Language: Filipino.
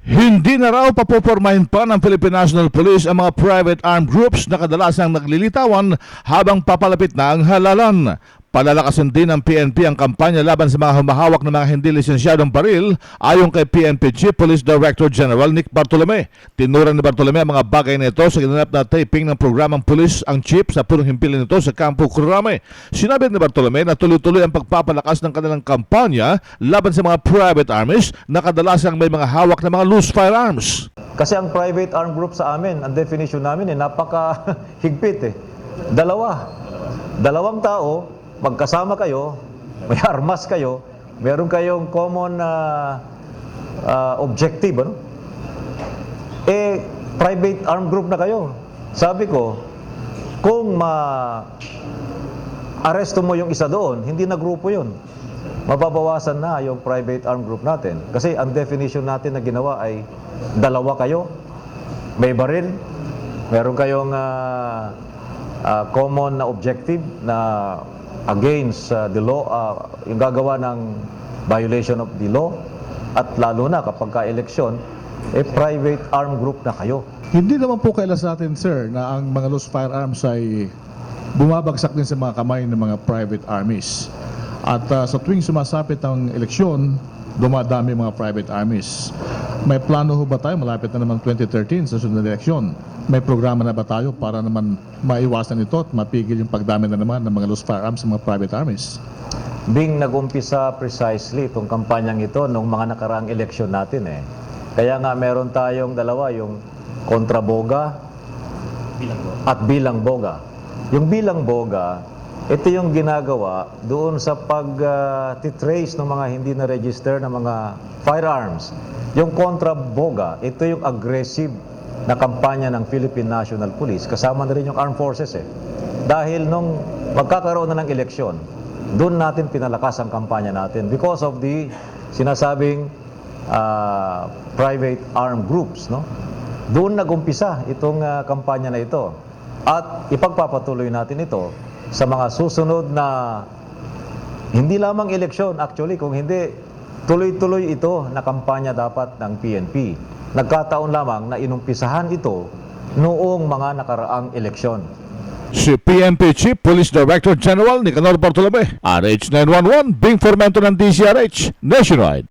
Hindi na raw papopormahin pa ng Philippine National Police ang mga private armed groups na kadalasang naglilitawan habang papalapit na ang halalan. Palalakasin din ng PNP ang kampanya laban sa mga humahawak ng mga hindi lisensyadong baril ayon kay PNP Chief Police Director General Nick Bartolome. Tinuran ni Bartolome ang mga bagay na ito sa ginanap na taping ng programang pulis ang chief sa punong himpilan nito sa Campo Crame. Sinabi ni Bartolome na tuloy-tuloy ang pagpapalakas ng kanilang kampanya laban sa mga private armies na kadalasang may mga hawak na mga loose firearms. Kasi ang private armed group sa amin, ang definition namin napaka-higpit . Dalawang tao, magkasama kayo, may armas kayo, meron kayong common objective, ano? Private armed group na kayo. Sabi ko, kung ma-aresto mo yung isa doon, hindi na grupo yun. Mababawasan na yung private armed group natin. Kasi ang definition natin na ginawa ay dalawa kayo, may baril, meron kayong common na objective na against the law, yung gagawa ng violation of the law, at lalo na kapag ka-eleksyon, private armed group na kayo. Hindi naman po kaila sa atin, sir, na ang mga loose firearms ay bumabagsak din sa mga kamay ng mga private armies. At sa tuwing sumasapit ang eleksyon, dumadami mga private armies. May plano ho ba tayo? Malapit na naman 2013 sa sunod na eleksyon. May programa na ba tayo para naman maiwasan ito at mapigil yung pagdami na naman ng mga loose firearms sa mga private armies? Bing nag-umpisa precisely itong kampanyang ito nung mga nakaraang eleksyon natin . Kaya nga meron tayong dalawa, yung kontraboga at bilang boga. Yung bilang boga, ito yung ginagawa doon sa pag-titrace ng mga hindi na-register na mga firearms. Yung kontraboga, ito yung aggressive na kampanya ng Philippine National Police. Kasama na rin yung armed forces . Dahil nung magkakaroon na ng eleksyon, doon natin pinalakas ang kampanya natin because of the sinasabing private armed groups. Doon nag-umpisa itong kampanya na ito. At ipagpapatuloy natin ito sa mga susunod na hindi lamang eleksyon, actually, kung hindi, tuloy-tuloy ito na kampanya dapat ng PNP. Nagkataon lamang na inumpisahan ito noong mga nakaraang eleksyon. Si PNP Chief Police Director General Nicanor Bartolome, RH 911, Bing Formento ng DCRH, Nationwide.